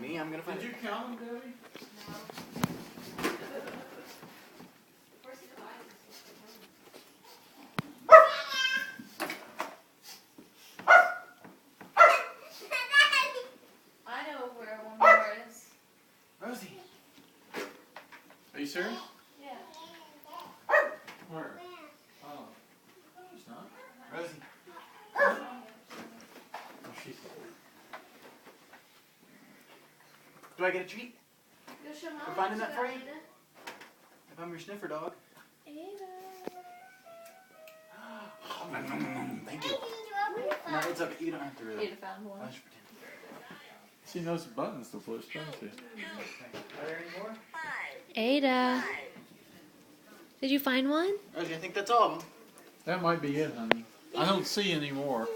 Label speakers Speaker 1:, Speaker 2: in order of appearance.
Speaker 1: me. I'm gonna find it.
Speaker 2: Did you count them, Debbie?
Speaker 3: I know where one more is.
Speaker 1: Rosie.
Speaker 2: Are you serious?
Speaker 3: Yeah.
Speaker 2: Where? Oh. No, it's not.
Speaker 1: Rosie.
Speaker 2: Oh, she's...
Speaker 1: Do I get a treat?
Speaker 3: Go show Mom.
Speaker 1: We're finding that for you?
Speaker 3: Ada.
Speaker 1: If I'm your sniffer dog.
Speaker 3: Ada.
Speaker 1: Thank you. No, it's okay. You don't have to really.
Speaker 3: Ada found one.
Speaker 1: I'll just pretend.
Speaker 2: She knows the buttons to push, doesn't she?
Speaker 1: Are there any more?
Speaker 4: Ada. Did you find one?
Speaker 1: Rosie, I think that's all of them.
Speaker 2: That might be it, honey. I don't see any more.